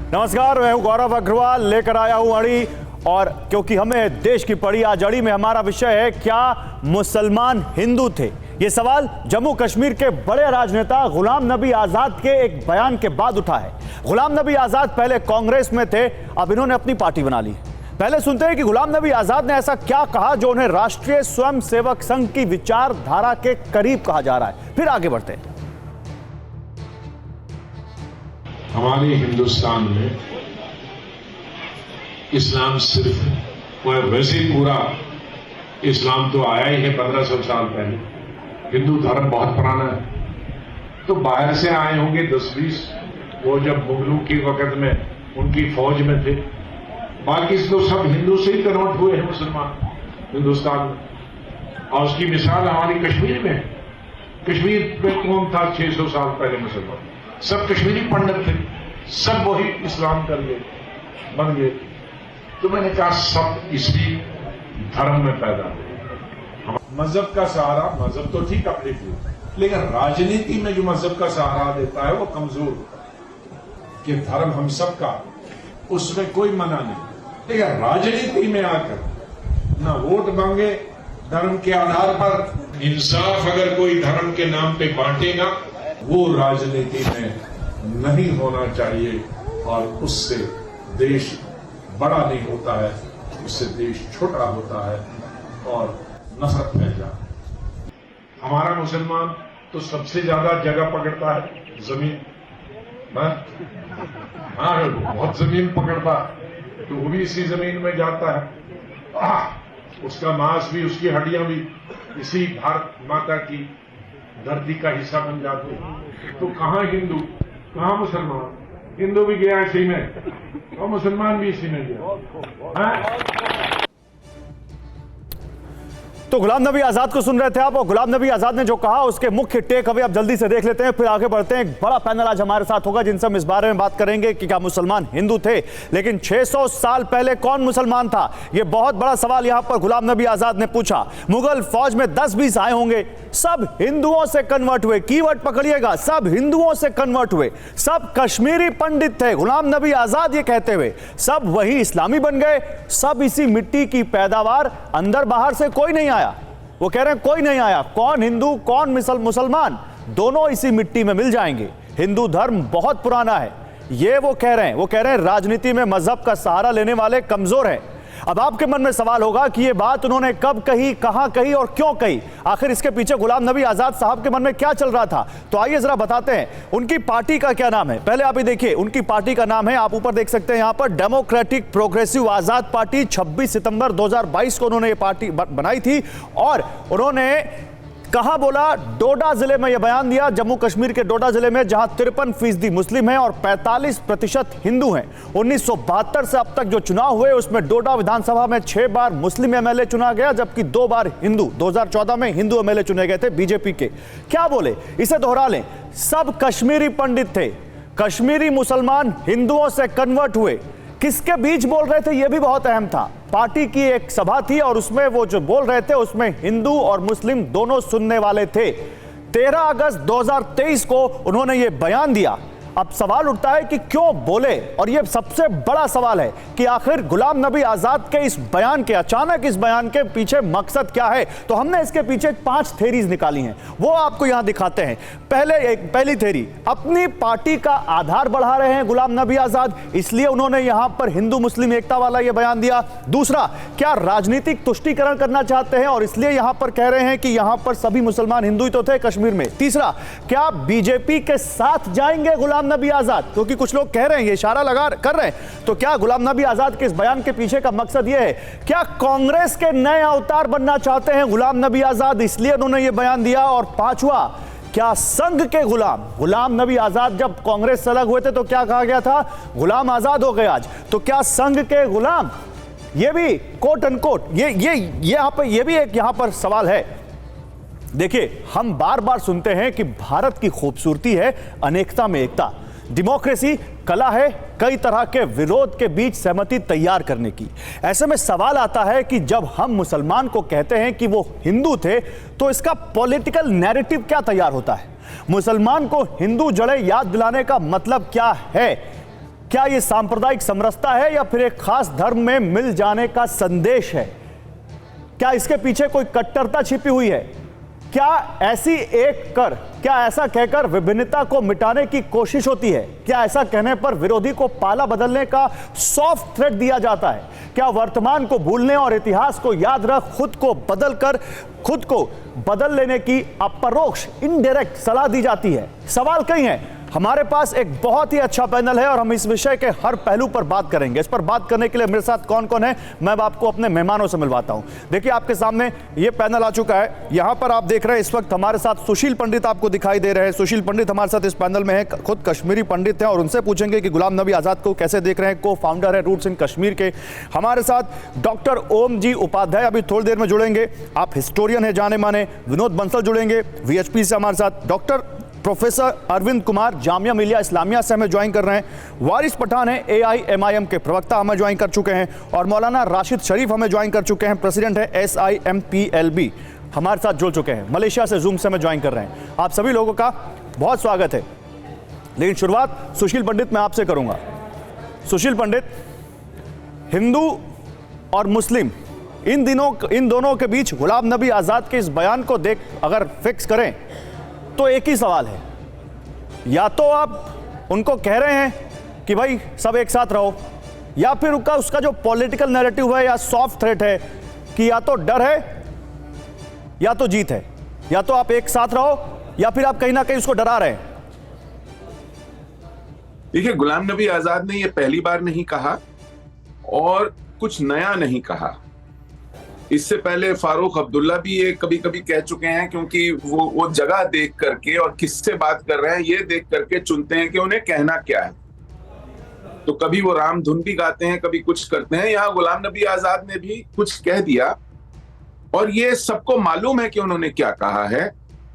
नमस्कार, मैं हूं गौरव अग्रवाल, लेकर आया हूं अड़ी। और क्योंकि हमें देश की पड़ी आज अड़ी में हमारा विषय है, क्या मुसलमान हिंदू थे? ये सवाल जम्मू कश्मीर के बड़े राजनेता गुलाम नबी आजाद के एक बयान के बाद उठा है। गुलाम नबी आजाद पहले कांग्रेस में थे, अब इन्होंने अपनी पार्टी बना ली। पहले सुनते हैं कि गुलाम नबी आजाद ने ऐसा क्या कहा जो उन्हें राष्ट्रीय स्वयंसेवक संघ की विचारधारा के करीब कहा जा रहा है, फिर आगे बढ़ते हैं। हमारे हिंदुस्तान में इस्लाम सिर्फ वैसे पूरा इस्लाम तो आया ही है 1500 साल पहले। हिंदू धर्म बहुत पुराना है। तो बाहर से आए होंगे 10-20, वो जब मुगलों के वक्त में उनकी फौज में थे। बाकी तो सब हिंदू से ही कन्वर्ट हुए हैं मुसलमान हिंदुस्तान में। और उसकी मिसाल हमारी कश्मीर में है। कश्मीर में कौन था 600 साल पहले मुसलमान? सब कश्मीरी पंडित थे, सब वही इस्लाम कर गए, बन गए। तो मैंने कहा सब इसी धर्म में पैदा हुए। मजहब का सहारा, मजहब तो ठीक अपने लिए, लेकिन राजनीति में जो मजहब का सहारा देता है वो कमजोर होता है। कि धर्म हम सबका, उसमें कोई मना नहीं, लेकिन राजनीति में आकर ना वोट मांगे धर्म के आधार पर। इंसाफ अगर कोई धर्म के नाम पे बांटेगा, वो राजनीति में नहीं होना चाहिए। और उससे देश बड़ा नहीं होता है, उससे देश छोटा होता है और नफरत फैल जाती है। हमारा मुसलमान तो सबसे ज्यादा जगह पकड़ता है जमीन, हाँ बहुत जमीन पकड़ता है, तो वो भी इसी जमीन में जाता है। उसका मांस भी, उसकी हड्डियां भी इसी भारत माता की धरती का हिस्सा बन जाते हैं। तो कहां हिंदू, कहां मुसलमान? हिंदू भी गया इसी में और मुसलमान भी इसी में गया। तो गुलाम नबी आजाद को सुन रहे थे आप, और गुलाम नबी आजाद ने जो कहा उसके मुख्य टेक अवे आप जल्दी से देख लेते हैं, फिर आगे बढ़ते हैं। एक बड़ा पैनल आज हमारे साथ होगा जिनसे हम इस बारे में बात करेंगे कि क्या मुसलमान हिंदू थे, लेकिन 600 साल पहले कौन मुसलमान था? यह बहुत बड़ा सवाल यहां पर गुलाम नबी आजाद ने पूछा। मुगल फौज में 10-20 आए होंगे, सब हिंदुओं से कन्वर्ट हुए। कीवर्ड पकड़िएगा, सब हिंदुओं से कन्वर्ट हुए, सब कश्मीरी पंडित थे। गुलाम नबी आजाद ये कहते हुए सब वही इस्लामी बन गए, सब इसी मिट्टी की पैदावार, अंदर बाहर से कोई नहीं आया। वो कह रहे हैं कोई नहीं आया। कौन हिंदू कौन मुसलमान, दोनों इसी मिट्टी में मिल जाएंगे। हिंदू धर्म बहुत पुराना है, ये वो कह रहे हैं। वो कह रहे हैं राजनीति में मजहब का सहारा लेने वाले कमजोर हैं। अब आपके मन में सवाल होगा कि ये बात उन्होंने कब कही, कहां कही और क्यों कही? आखिर इसके पीछे गुलाम नबी आजाद साहब के मन में क्या चल रहा था? तो आइए जरा बताते हैं। उनकी पार्टी का क्या नाम है, पहले आप ये देखिए। उनकी पार्टी का नाम है, आप ऊपर देख सकते हैं यहां पर, डेमोक्रेटिक प्रोग्रेसिव आजाद पार्टी। 26 सितंबर 2022 को उन्होंने ये पार्टी बनाई थी। और उन्होंने कहां बोला? डोडा जिले में यह बयान दिया, जम्मू कश्मीर के डोडा जिले में, जहां 53% मुस्लिम हैं और 45% हिंदू हैं। 1972 से अब तक जो चुनाव हुए उसमें डोडा विधानसभा में 6 बार मुस्लिम एमएलए चुना गया, जबकि 2 बार हिंदू। 2014 में हिंदू एमएलए चुने गए थे बीजेपी के। क्या बोले, इसे दोहरा लें। सब कश्मीरी पंडित थे, कश्मीरी मुसलमान हिंदुओं से कन्वर्ट हुए। किसके बीच बोल रहे थे, यह भी बहुत अहम था। पार्टी की एक सभा थी और उसमें वो जो बोल रहे थे उसमें हिंदू और मुस्लिम दोनों सुनने वाले थे। 13 अगस्त 2023 को उन्होंने ये बयान दिया। अब सवाल उठता है कि क्यों बोले, और यह सबसे बड़ा सवाल है कि आखिर गुलाम नबी आजाद के इस बयान के, अचानक इस बयान के पीछे मकसद क्या है? तो हमने इसके पीछे 5 थ्योरीज निकाली हैं, वो आपको यहां दिखाते हैं। पहली थ्योरी, अपनी पार्टी का आधार बढ़ा रहे हैं गुलाम नबी आजाद, इसलिए उन्होंने यहां पर हिंदू मुस्लिम एकता वाला यह बयान दिया। दूसरा, क्या राजनीतिक तुष्टीकरण करना चाहते हैं और इसलिए यहां पर कह रहे हैं कि यहां पर सभी मुसलमान हिंदू ही तो थे कश्मीर में। तीसरा, क्या बीजेपी के साथ जाएंगे गुलाम नबी आजाद? क्योंकि कुछ लोग कह रहे हैं, ये इशारा कर रहे हैं। तो क्या गुलाम नबी आजाद के इस बयान के पीछे का मकसद यह है, क्या कांग्रेस के नए अवतार बनना चाहते हैं गुलाम नबी आजाद, इसलिए उन्होंने यह बयान दिया? और पांचवा, क्या संघ के गुलाम नबी आजाद जब कांग्रेस से अलग हुए थे तो क्या कहा गया था? गुलाम आजाद हो गए आज। तो क्या संघ के गुलाम, ये भी कोट अनकोट, ये यहां पर, ये भी एक यहां पर सवाल है। देखिए, हम बार बार सुनते हैं कि भारत की खूबसूरती है अनेकता में एकता। डेमोक्रेसी कला है कई तरह के विरोध के बीच सहमति तैयार करने की। ऐसे में सवाल आता है कि जब हम मुसलमान को कहते हैं कि वो हिंदू थे, तो इसका पॉलिटिकल नैरेटिव क्या तैयार होता है? मुसलमान को हिंदू जड़ें याद दिलाने का मतलब क्या है? क्या ये सांप्रदायिक समरसता है या फिर एक खास धर्म में मिल जाने का संदेश है? क्या इसके पीछे कोई कट्टरता छिपी हुई है? क्या ऐसा कहकर विभिन्नता को मिटाने की कोशिश होती है? क्या ऐसा कहने पर विरोधी को पाला बदलने का सॉफ्ट थ्रेट दिया जाता है? क्या वर्तमान को भूलने और इतिहास को याद रख खुद को बदल लेने की अपरोक्ष इनडायरेक्ट सलाह दी जाती है? सवाल कई हैं। हमारे पास एक बहुत ही अच्छा पैनल है और हम इस विषय के हर पहलू पर बात करेंगे। इस पर बात करने के लिए मेरे साथ कौन कौन है, मैं आपको अपने मेहमानों से मिलवाता हूं। देखिए, आपके सामने ये पैनल आ चुका है। यहां पर आप देख रहे हैं इस वक्त हमारे साथ सुशील पंडित आपको दिखाई दे रहे हैं। सुशील पंडित हमारे साथ इस पैनल में है, खुद कश्मीरी पंडित हैं और उनसे पूछेंगे कि गुलाम नबी आजाद को कैसे देख रहे हैं। को फाउंडर है रूट्स इन कश्मीर के। हमारे साथ डॉक्टर ओम जी उपाध्याय अभी थोड़ी देर में जुड़ेंगे। आप हिस्टोरियन है जाने माने। विनोद बंसल जुड़ेंगे वीएचपी से हमारे साथ। डॉक्टर प्रोफेसर अरविंद कुमार जामिया मिलिया इस्लामिया से हमें ज्वाइन कर रहे हैं। वारिस पठान है AIMIM के प्रवक्ता, हमें ज्वाइन कर चुके हैं। और मौलाना राशिद शरीफ हमें ज्वाइन कर चुके हैं, प्रेसिडेंट है SIMPLB, हमारे साथ जुड़ चुके हैं। मलेशिया से जूम से हमें ज्वाइन कर रहे हैं। आप सभी लोगों का बहुत स्वागत है। लेकिन शुरुआत सुशील पंडित मैं आपसे करूंगा। सुशील पंडित, हिंदू और मुस्लिम इन दोनों के बीच गुलाम नबी आजाद के इस बयान को देख अगर फिक्स करें तो एक ही सवाल है, या तो आप उनको कह रहे हैं कि भाई सब एक साथ रहो, या फिर उसका जो पॉलिटिकल नैरेटिव है या सॉफ्ट थ्रेट है कि या तो डर है या तो जीत है, या तो आप एक साथ रहो या फिर आप कहीं ना कहीं उसको डरा रहे हैं। देखिए, गुलाम नबी आजाद ने यह पहली बार नहीं कहा और कुछ नया नहीं कहा। इससे पहले फारूक अब्दुल्ला भी ये कभी कभी कह चुके हैं, क्योंकि वो जगह देख करके और किससे बात कर रहे हैं ये देख करके चुनते हैं कि उन्हें कहना क्या है। तो कभी वो राम धुन भी गाते हैं, कभी कुछ करते हैं। यहाँ गुलाम नबी आजाद ने भी कुछ कह दिया और ये सबको मालूम है कि उन्होंने क्या कहा है,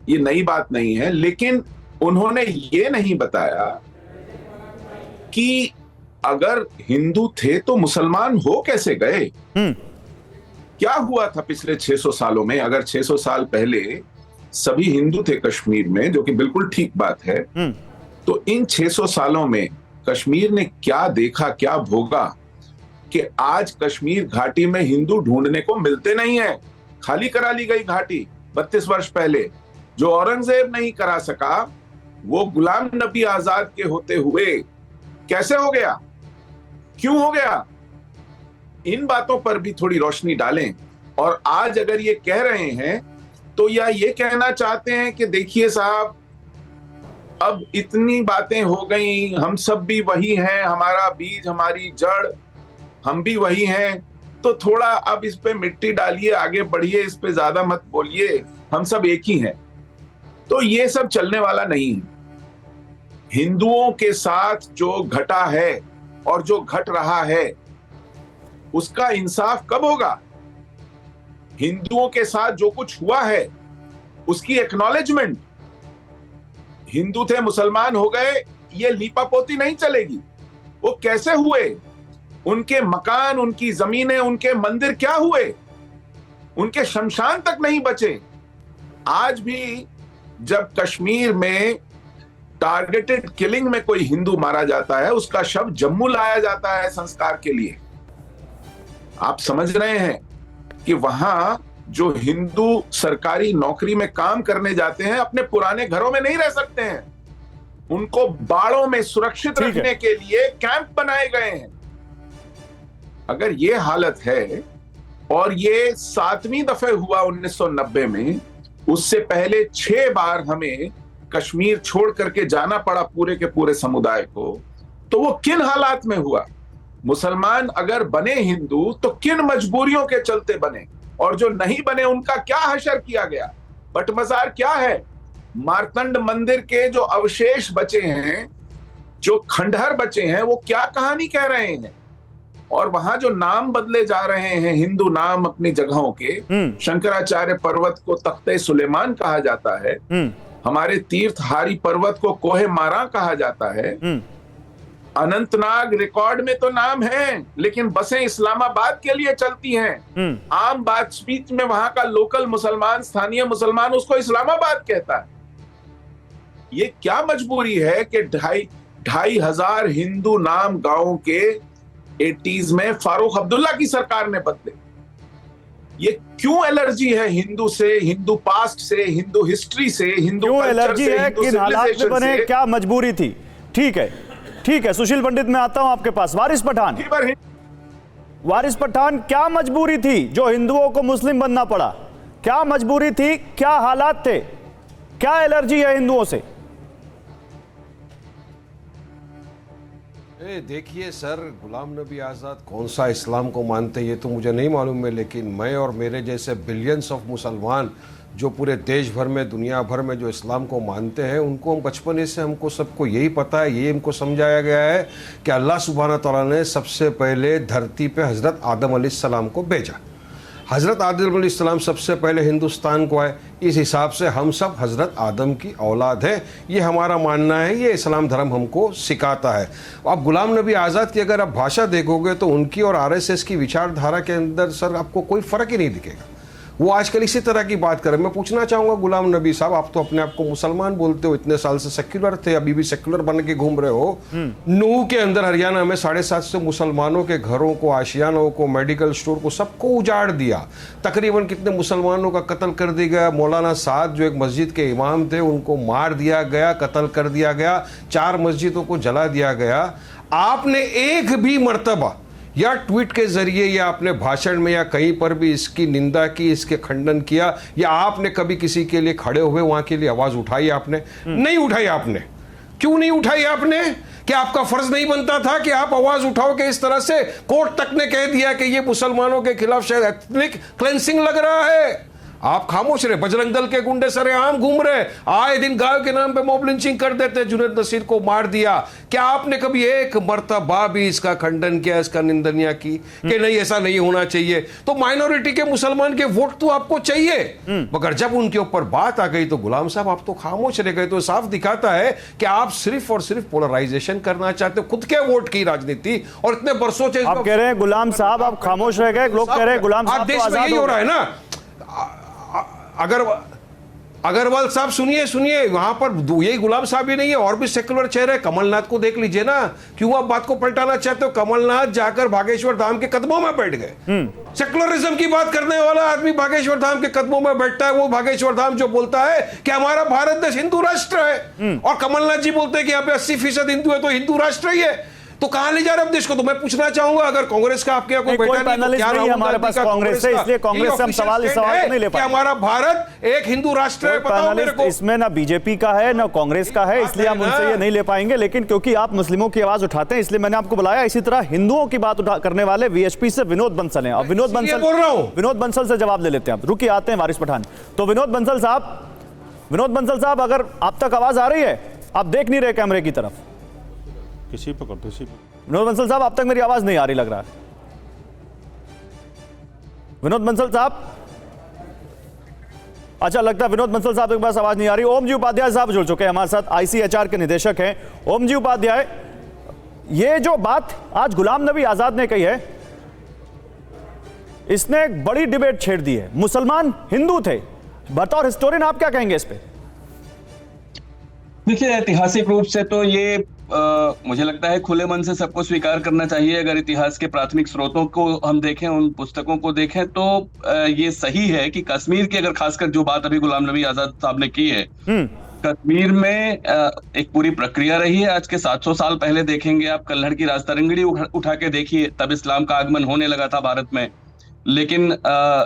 ये नई बात नहीं है। लेकिन उन्होंने ये नहीं बताया कि अगर हिंदू थे तो मुसलमान हो कैसे गए। क्या हुआ था पिछले 600 सालों में? अगर 600 साल पहले सभी हिंदू थे कश्मीर में, जो कि बिल्कुल ठीक बात है, तो इन 600 सालों में कश्मीर ने क्या देखा, क्या भोगा कि आज कश्मीर घाटी में हिंदू ढूंढने को मिलते नहीं है। खाली करा ली गई घाटी 32 वर्ष पहले। जो औरंगजेब नहीं करा सका वो गुलाम नबी आजाद के होते हुए कैसे हो गया, क्यों हो गया? इन बातों पर भी थोड़ी रोशनी डालें। और आज अगर ये कह रहे हैं तो या ये कहना चाहते हैं कि देखिए साहब, अब इतनी बातें हो गई, हम सब भी वही हैं, हमारा बीज हमारी जड़, हम भी वही हैं, तो थोड़ा अब इस पे मिट्टी डालिए, आगे बढ़िए, इस पे ज्यादा मत बोलिए, हम सब एक ही हैं। तो ये सब चलने वाला नहीं है। हिंदुओं के साथ जो घटा है और जो घट रहा है उसका इंसाफ कब होगा? हिंदुओं के साथ जो कुछ हुआ है उसकी एक्नॉलेजमेंट। हिंदू थे मुसलमान हो गए, ये लीपापोती नहीं चलेगी। वो कैसे हुए? उनके मकान, उनकी जमीनें, उनके मंदिर क्या हुए? उनके शमशान तक नहीं बचे। आज भी जब कश्मीर में टारगेटेड किलिंग में कोई हिंदू मारा जाता है, उसका शव जम्मू लाया जाता है संस्कार के लिए। आप समझ रहे हैं कि वहां जो हिंदू सरकारी नौकरी में काम करने जाते हैं अपने पुराने घरों में नहीं रह सकते हैं, उनको बाड़ों में सुरक्षित रखने के लिए कैंप बनाए गए हैं। अगर ये हालत है, और ये 7वीं दफे हुआ 1990 में, उससे पहले 6 बार हमें कश्मीर छोड़ करके जाना पड़ा पूरे के पूरे समुदाय को, तो वो किन हालात में हुआ? मुसलमान अगर बने हिंदू तो किन मजबूरियों के चलते बने, और जो नहीं बने उनका क्या हशर किया गया? बटमजार क्या है? मारतंड मंदिर के जो अवशेष बचे हैं, जो खंडहर बचे हैं, वो क्या कहानी कह रहे हैं? और वहां जो नाम बदले जा रहे हैं, हिंदू नाम अपनी जगहों के, शंकराचार्य पर्वत को तख्ते सुलेमान कहा जाता है, हमारे तीर्थहारी पर्वत को कोहे मारा कहा जाता है, अनंतनाग रिकॉर्ड में तो नाम है, लेकिन बसें इस्लामाबाद के लिए चलती हैं। आम बात स्पीच में वहां का लोकल मुसलमान, स्थानीय मुसलमान उसको इस्लामाबाद कहता है। ये क्या मजबूरी है कि 2,500 हिंदू नाम गांवों के 80s में फारूक अब्दुल्ला की सरकार ने बदले। ये क्यों एलर्जी है हिंदू से, हिंदू पास्ट से, हिंदू हिस्ट्री से, हिंदू क्यों कल्चर एलर्जी से, है, हिंदू किन हालात में सिविलाइजेशन बने, से? क्या मजबूरी थी? ठीक है सुशील पंडित, मैं आता हूं आपके पास। वारिस पठान, क्या मजबूरी थी जो हिंदुओं को मुस्लिम बनना पड़ा? क्या मजबूरी थी, क्या हालात थे, क्या एलर्जी है हिंदुओं से? देखिए सर, गुलाम नबी आज़ाद कौन सा इस्लाम को मानते ये तो मुझे नहीं मालूम है, लेकिन मैं और मेरे जैसे बिलियंस ऑफ मुसलमान जो पूरे देश भर में, दुनिया भर में जो इस्लाम को मानते हैं, उनको हम बचपन से हमको सबको यही पता है, ये हमको समझाया गया है कि अल्लाह सुब्हाना तआला ने सबसे पहले धरती पे हज़रत आदम अलैहिस्सलाम को भेजा। हज़रत आदम अलैहिस्सलाम सबसे पहले हिंदुस्तान को आए। इस हिसाब से हम सब हज़रत आदम की औलाद हैं, ये हमारा मानना है, ये इस्लाम धर्म हमको सिखाता है। अब गुलाम नबी आज़ाद की अगर आप भाषा देखोगे तो उनकी और आरएसएस की विचारधारा के अंदर सर आपको कोई फ़र्क ही नहीं दिखेगा। वो आजकल इसी तरह की बात करें। मैं पूछना चाहूँगा गुलाम नबी साहब, आप तो अपने आप को मुसलमान बोलते हो, इतने साल से सेक्युलर थे, अभी भी सेक्युलर बन के घूम रहे हो। नूह के अंदर हरियाणा में 750 मुसलमानों के घरों को, आशियानों को, मेडिकल स्टोर को, सबको उजाड़ दिया। तकरीबन कितने मुसलमानों का कत्ल कर दिया गया। मौलाना साद जो एक मस्जिद के इमाम थे, उनको मार दिया गया, कत्ल कर दिया गया, 4 मस्जिदों को जला दिया गया। आपने एक भी मर्तबा या ट्वीट के जरिए या अपने भाषण में या कहीं पर भी इसकी निंदा की, इसके खंडन किया, या आपने कभी किसी के लिए खड़े हुए वहां के लिए आवाज उठाई? आपने नहीं उठाई। आपने क्यों नहीं उठाई? आपने क्या आपका फर्ज नहीं बनता था कि आप आवाज उठाओ? कि इस तरह से कोर्ट तक ने कह दिया कि ये मुसलमानों के खिलाफ शायद एथनिक क्लेंसिंग लग रहा है। आप खामोश रहे। बजरंग दल के गुंडे सरेआम घूम रहे, आए दिन गायों के नाम पे मॉब लिंचिंग कर देते, जुनैद नसीर को मार दिया। क्या आपने कभी एक मर्तबा भी इसका खंडन किया, इसका निंदनीय की कि नहीं ऐसा नहीं होना चाहिए? तो माइनॉरिटी के मुसलमान के वोट तो आपको चाहिए, मगर जब उनके ऊपर बात आ गई तो गुलाम साहब आप तो खामोश रह गए। तो साफ दिखाता है कि आप सिर्फ और सिर्फ पोलराइजेशन करना चाहते हो, खुद के वोट की राजनीति। और इतने बरसों से आप कह रहे हैं गुलाम साहब आप खामोश रह गए, लोग कह रहे हैं गुलाम साहब देश में यही हो रहा है ना। अग्रवाल साहब सुनिए, वहां पर यही गुलाम साहब ही नहीं है, और भी सेकुलर चेहरे। कमलनाथ को देख लीजिए ना। क्यों आप बात को पलटाना चाहते हो? कमलनाथ जाकर बागेश्वर धाम के कदमों में बैठ गए। सेकुलरिज्म की बात करने वाला आदमी बागेश्वर धाम के कदमों में बैठता है। वो बागेश्वर धाम जो बोलता है कि हमारा भारत देश हिंदू राष्ट्र है, और कमलनाथ जी बोलते हैं कि यहाँ पे 80% हिंदू है, तो हिंदू राष्ट्र ही है। तो कहां ले जा रहे हैं देश को? तो मैं पूछना चाहूंगा, अगर कांग्रेस का आपके यहाँ कोई बैठा नहीं, तो क्या हमारे पास कांग्रेस है, इसलिए कांग्रेस से हम सवाल नहीं ले पाएंगे। हमारा भारत एक हिंदू राष्ट्र है, बताओ मेरे को। इसमें ना बीजेपी का है ना कांग्रेस का है, इसलिए हम उनसे ये नहीं ले पाएंगे। लेकिन क्योंकि आप मुस्लिमों की आवाज उठाते हैं, इसलिए मैंने आपको बुलाया। इसी तरह हिंदुओं की बात करने वाले वीएचपी से विनोद बंसल हैं, और विनोद बंसल से जवाब ले लेते हैं। रुकिए, आते हैं वारिस पठान। तो विनोद बंसल साहब, अगर आप तक आवाज आ रही है, आप देख नहीं रहे कैमरे की तरफ। किसी पे विनोद बंसल साहब, अब तक मेरी आवाज नहीं आ रही लग रहा है। विनोद बंसल साहब, अच्छा लगता है विनोद बंसल साहब के पास आवाज नहीं आ रही। ओम जी उपाध्याय साहब जुड़ चुके हैं हमारे साथ, आईसीएचआर के निदेशक हैं। ओम जी उपाध्याय, ये जो बात आज गुलाम नबी आजाद ने कही है, इसने एक बड़ी डिबेट छेड़ दी है। मुसलमान हिंदू थे, बतौर हिस्टोरियन आप क्या कहेंगे इस पे? देखिए, ऐतिहासिक रूप से तो ये मुझे लगता है खुले मन से सबको स्वीकार करना चाहिए। अगर इतिहास के प्राथमिक स्रोतों को हम देखें, उन पुस्तकों को देखें, तो ये सही है कि कश्मीर की, अगर खासकर जो बात अभी गुलाम नबी आजाद साहब ने की है, कश्मीर में एक पूरी प्रक्रिया रही है। आज के 700 साल पहले देखेंगे आप, कल्हड़ की राजतरंगड़ी उठा के देखिए, तब इस्लाम का आगमन होने लगा था भारत में, लेकिन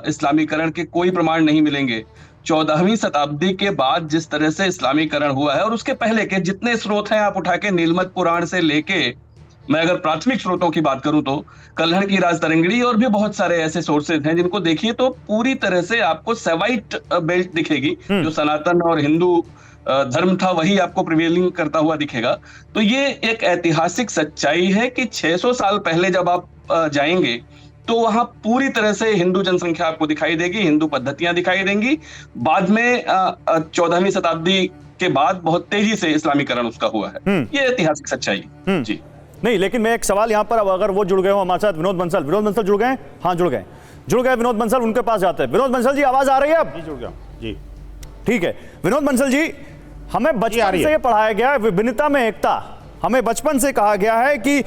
इस्लामीकरण के कोई प्रमाण नहीं मिलेंगे। 14वीं शताब्दी के बाद जिस तरह से इस्लामीकरण हुआ है, और उसके पहले के जितने स्रोत हैं आप उठा के, नीलमत पुराण से लेके, मैं अगर प्राथमिक स्रोतों की बात करूं तो कल्हड़ की राजतरंगड़ी और भी बहुत सारे ऐसे सोर्सेज हैं जिनको देखिए तो पूरी तरह से आपको सेवाइट बेल्ट दिखेगी। जो सनातन और हिंदू धर्म था वही आपको प्रिवेलिंग करता हुआ दिखेगा। तो ये एक ऐतिहासिक सच्चाई है कि 600 साल पहले जब आप जाएंगे तो वहां पूरी तरह से हिंदू जनसंख्या आपको दिखाई देगी, हिंदू पद्धतियां दिखाई देंगी। बाद में 14वीं शताब्दी के बाद बहुत तेजी से इस्लामीकरण उसका हुआ है। ये ऐतिहासिक सच्चाई जी। नहीं, लेकिन मैं एक सवाल यहाँ पर, अब अगर वो जुड़ गए हो हमारे साथ, विनोद बंसल जुड़ गए? हाँ, जुड़ गए विनोद बंसल, उनके पास जाते हैं। विनोद बंसल जी, आवाज आ रही है अब? जी, जुड़ गया जी। ठीक है विनोद बंसल जी, हमें बचपन से ये पढ़ाया गया है विभिन्नता में एकता, हमें बचपन से कहा गया है कि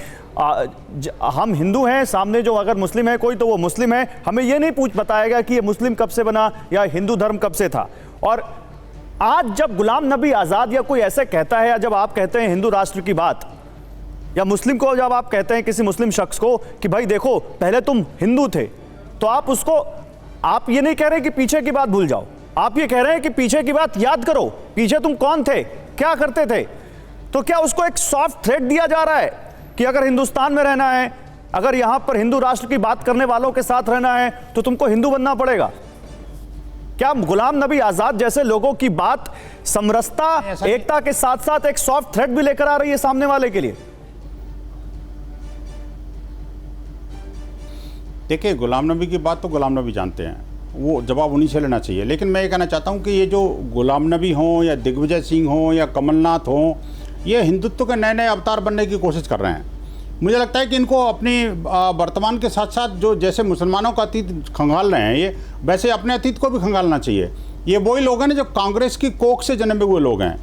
हम हिंदू हैं, सामने जो अगर मुस्लिम है कोई तो वो मुस्लिम है। हमें ये नहीं बताया गया कि ये मुस्लिम कब से बना या हिंदू धर्म कब से था। और आज जब गुलाम नबी आज़ाद या कोई ऐसे कहता है, या जब आप कहते हैं हिंदू राष्ट्र की बात, या मुस्लिम को जब आप कहते हैं किसी मुस्लिम शख्स को कि भाई देखो पहले तुम हिंदू थे, तो आप ये नहीं कह रहे कि पीछे की बात भूल जाओ, आप ये कह रहे हैं कि पीछे की बात याद करो, पीछे तुम कौन थे, क्या करते थे। तो क्या उसको एक सॉफ्ट थ्रेट दिया जा रहा है कि अगर हिंदुस्तान में रहना है, अगर यहां पर हिंदू राष्ट्र की बात करने वालों के साथ रहना है, तो तुमको हिंदू बनना पड़ेगा? क्या गुलाम नबी आजाद जैसे लोगों की बात समरसता, एकता के साथ साथ एक सॉफ्ट थ्रेट भी लेकर आ रही है सामने वाले के लिए? देखिए, गुलाम नबी की बात तो गुलाम नबी जानते हैं, वो जवाब उन्हीं से लेना चाहिए। लेकिन मैं ये कहना चाहता हूँ कि ये जो गुलाम नबी हों या दिग्विजय सिंह हों या कमलनाथ हों, ये हिंदुत्व के नए नए अवतार बनने की कोशिश कर रहे हैं। मुझे लगता है कि इनको अपनी वर्तमान के साथ साथ जो जैसे मुसलमानों का अतीत खंगाल रहे हैं, ये वैसे अपने अतीत को भी खंगालना चाहिए। ये वही लोग हैं जो कांग्रेस की कोख से जन्मे हुए लोग हैं।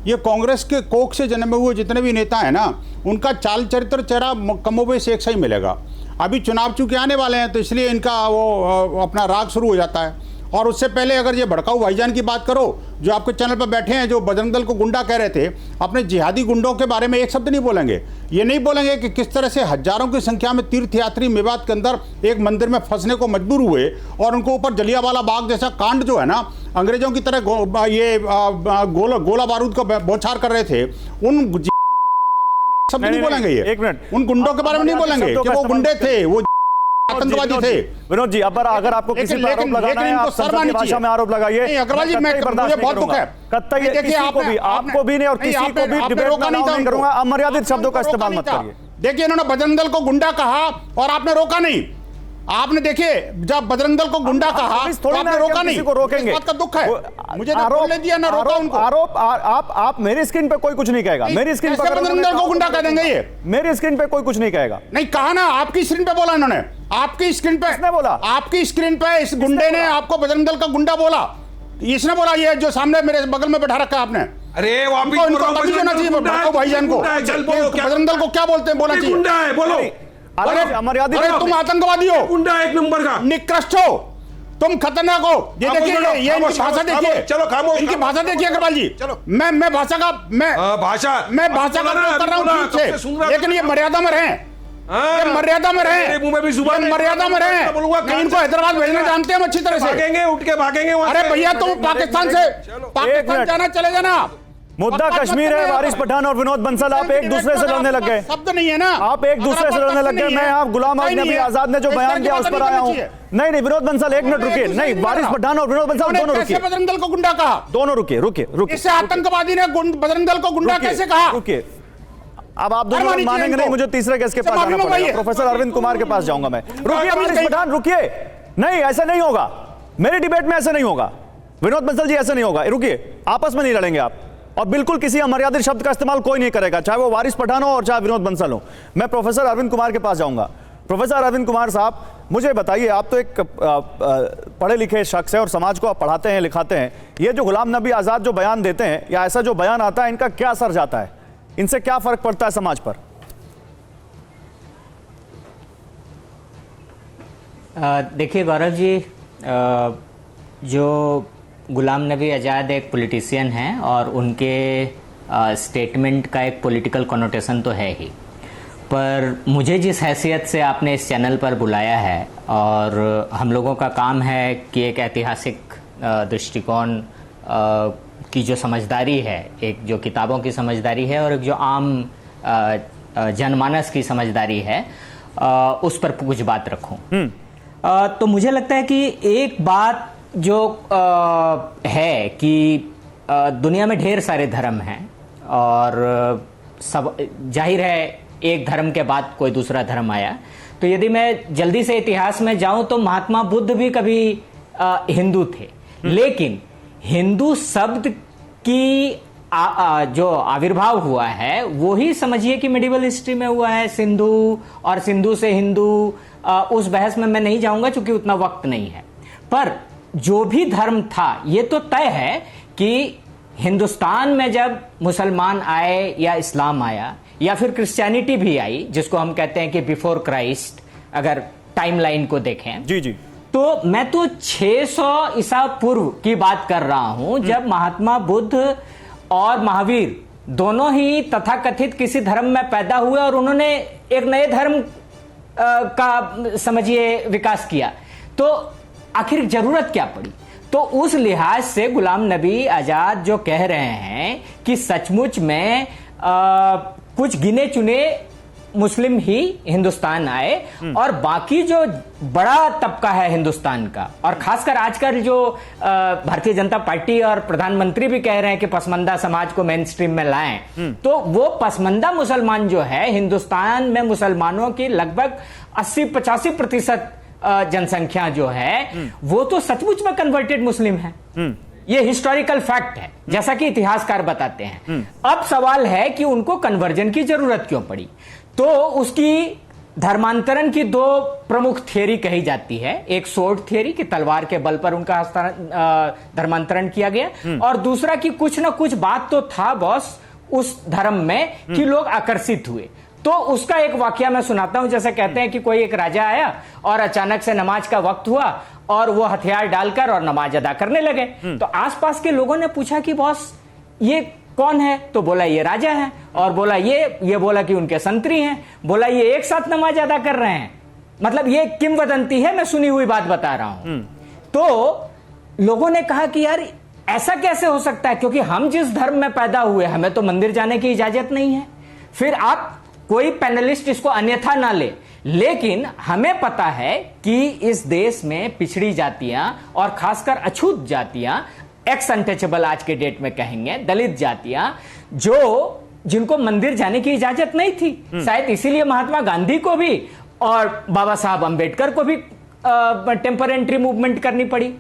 ये कांग्रेस के कोख से जन्मे हुए जितने भी नेता हैं ना, उनका चाल चरित्र चेहरा कमोबेश एक सा ही मिलेगा। अभी चुनाव चूंकि आने वाले हैं, तो इसलिए इनका वो अपना राग शुरू हो जाता है। और उससे पहले अगर ये भड़काऊ भाईजान की बात करो, जो आपके चैनल पर बैठे हैं, जो बजरंग दल को गुंडा कह रहे थे, अपने जिहादी गुंडों के बारे में एक शब्द नहीं बोलेंगे। ये नहीं बोलेंगे कि किस तरह से हजारों की संख्या में तीर्थयात्री मेवात के अंदर एक मंदिर में फंसने को मजबूर हुए और उनको ऊपर जलियांवाला बाग जैसा कांड जो है ना, अंग्रेजों की तरह गोला बारूद का बौछार कर रहे थे, उन शब्द नहीं बोलेंगे। ये एक मिनट, उन गुंडों के बारे में नहीं बोलेंगे कि वो गुंडे थे, वो आतंकवादी थे। विनोद जी, अगर आपको किसी पर आरोप लगाना है, आप संसदीय भाषा में आरोप लगाइए। अग्रवाल जी, मुझे बहुत दुख है, कतई आपको भी नहीं और किसी को भी डिबेट में नहीं करूंगा। अमर्यादित शब्दों का इस्तेमाल मत करिए। देखिए, इन्होंने बजरंग दल को गुंडा कहा और आपने रोका नहीं। आपने देखिए, जब बजरंग दल को गुंडा कहा तो आपने रोका नहीं। को रोकेंगे, बात का दुख है मुझे। आरोप दिया ना रोका उनको। आप मेरी स्क्रीन पे कोई कुछ नहीं कहेगा। मेरी स्क्रीन पे बजरंग दल को गुंडा कह देंगे? ये मेरी स्क्रीन पे कोई कुछ नहीं कहेगा। नहीं कहा ना, आपकी स्क्रीन पे बोला इन्होंने। आपकी स्क्रीन पे किसने बोला? आपकी स्क्रीन पे इस गुंडे ने आपको बजरंग दल का गुंडा बोला। इसने बोला, ये जो सामने मेरे बगल में बैठा रखा है आपने। अरे वापिस होना चाहिए भाईजान को। बजरंग दल को क्या बोलते हैं, बोलना चाहिए। गुंडा है, बोलो। अरे तुम आतंकवादी हो, गुंडा एक नंबर का, निकृष्ट हो, तुम खतरनाक हो। ये देखिए, ये इनकी भाषा देखिए। चलो खामोश, इनकी भाषा देखिए अग्रवाल जी। मैं भाषा का कर रहा हूँ ठीक से, लेकिन ये मर्यादा में रहें। मर्यादा में रहें, मर्यादा में रहें। इनको हैदराबाद भेजना जानते हैं हम अच्छी तरह से। भागेंगे, उठ के भागेंगे। अरे भैया, तुम पाकिस्तान जाना, चले जाना। मुद्दा कश्मीर है। वारिस पठान और विनोद बंसल, आप एक दूसरे से लड़ने लग गए। शब्द नहीं है ना, आप एक दूसरे से लड़ने लग गए। मैं आप गुलाम नबी आजाद ने जो बयान दिया उस पर आया हूँ। नहीं, विनोद बंसल एक मिनट रुकिए। नहीं, वारिस पठान और विनोद बंसल दोनों रुकिए। बजरंग दल को गुंडा कहा, दोनों रुकिए। इससे आतंकवादी ने बजरंग दल को गुंडा कैसे कहा? रुकिए, अब आप दोनों मानेंगे नहीं, मुझे तीसरे केस के पास जाना पड़ेगा। प्रोफेसर अरविंद कुमार के पास जाऊंगा मैं। रुकिए वारिस पठान, रुकिए। नहीं, ऐसा नहीं होगा, मेरी डिबेट में ऐसा नहीं होगा। विनोद बंसल जी, ऐसा नहीं होगा। रुकिए, आपस में नहीं लड़ेंगे आप, और बिल्कुल किसी अमर्यादित शब्द का इस्तेमाल कोई नहीं करेगा, चाहे वो वारिस पठान हो और चाहे विनोद बंसल हो। मैं प्रोफेसर अरविंद कुमार के पास जाऊंगा। प्रोफेसर अरविंद कुमार साहब, मुझे बताइए, आप तो एक पढ़े लिखे शख्स है और समाज को आप पढ़ाते हैं, लिखाते हैं। ये जो गुलाम नबी आजाद जो बयान देते हैं, या ऐसा जो बयान आता है, इनका क्या असर जाता है? इनसे क्या फर्क पड़ता है समाज पर? देखिए गौरव जी, जो गुलाम नबी आज़ाद एक पॉलिटिशियन हैं और उनके स्टेटमेंट का एक पॉलिटिकल कॉनोटेशन तो है ही, पर मुझे जिस हैसियत से आपने इस चैनल पर बुलाया है, और हम लोगों का काम है कि एक ऐतिहासिक दृष्टिकोण की जो समझदारी है, एक जो किताबों की समझदारी है और एक जो आम जनमानस की समझदारी है, उस पर कुछ बात रखूं। तो मुझे लगता है कि एक बात जो है कि दुनिया में ढेर सारे धर्म हैं और सब जाहिर है एक धर्म के बाद कोई दूसरा धर्म आया। तो यदि मैं जल्दी से इतिहास में जाऊं तो महात्मा बुद्ध भी कभी हिंदू थे, लेकिन हिंदू शब्द की जो आविर्भाव हुआ है वो ही समझिए कि मेडिवल हिस्ट्री में हुआ है, सिंधु और सिंधु से हिंदू। उस बहस में मैं नहीं जाऊंगा क्योंकि उतना वक्त नहीं है। पर जो भी धर्म था, ये तो तय है कि हिंदुस्तान में जब मुसलमान आए या इस्लाम आया या फिर क्रिश्चियनिटी भी आई, जिसको हम कहते हैं कि बिफोर क्राइस्ट, अगर टाइमलाइन को देखें जी जी, तो मैं तो 600 ईसा पूर्व की बात कर रहा हूं, जब महात्मा बुद्ध और महावीर दोनों ही तथाकथित किसी धर्म में पैदा हुए और उन्होंने एक नए धर्म का समझिए विकास किया। तो आखिर जरूरत क्या पड़ी? तो उस लिहाज से गुलाम नबी आजाद जो कह रहे हैं कि सचमुच में कुछ गिने चुने मुस्लिम ही हिंदुस्तान आए और बाकी जो बड़ा तबका है हिंदुस्तान का, और खासकर आजकल जो भारतीय जनता पार्टी और प्रधानमंत्री भी कह रहे हैं कि पसमंदा समाज को मेन स्ट्रीम में लाएं, तो वो पसमंदा मुसलमान जो है, हिंदुस्तान में मुसलमानों की लगभग 80-85% जनसंख्या जो है वो तो सचमुच में कन्वर्टेड मुस्लिम है। ये हिस्टोरिकल फैक्ट है, जैसा कि इतिहासकार बताते हैं। अब सवाल है कि उनको कन्वर्जन की जरूरत क्यों पड़ी? तो उसकी धर्मांतरण की दो प्रमुख थियरी कही जाती है। एक सोर्ड थियरी कि तलवार के बल पर उनका धर्मांतरण किया गया, और दूसरा कि कुछ ना कुछ बात तो था बॉस उस धर्म में कि लोग आकर्षित हुए। तो उसका एक वाकया मैं सुनाता हूं। जैसे कहते हैं कि कोई एक राजा आया और अचानक से नमाज का वक्त हुआ और वो हथियार डालकर और नमाज अदा करने लगे। तो आसपास के लोगों ने पूछा कि बॉस ये कौन है? तो बोला ये राजा है, और बोला ये बोला कि उनके संतरी हैं, बोला ये एक साथ नमाज अदा कर रहे हैं। मतलब ये किंवदंती है, मैं सुनी हुई बात बता रहा हूं। तो लोगों ने कहा कि यार ऐसा कैसे हो सकता है, क्योंकि हम जिस धर्म में पैदा हुए हमें तो मंदिर जाने की इजाजत नहीं है। फिर आप कोई पैनलिस्ट इसको अन्यथा ना ले, लेकिन हमें पता है कि इस देश में पिछड़ी जातियां और खासकर अछूत जातियां, एक्स अनटचेबल आज के डेट में कहेंगे, दलित जातियां, जिनको मंदिर जाने की इजाजत नहीं थी। शायद इसीलिए महात्मा गांधी को भी और बाबा साहब अंबेडकर को भी टेम्पल एंट्री मूवमेंट करनी पड़ी।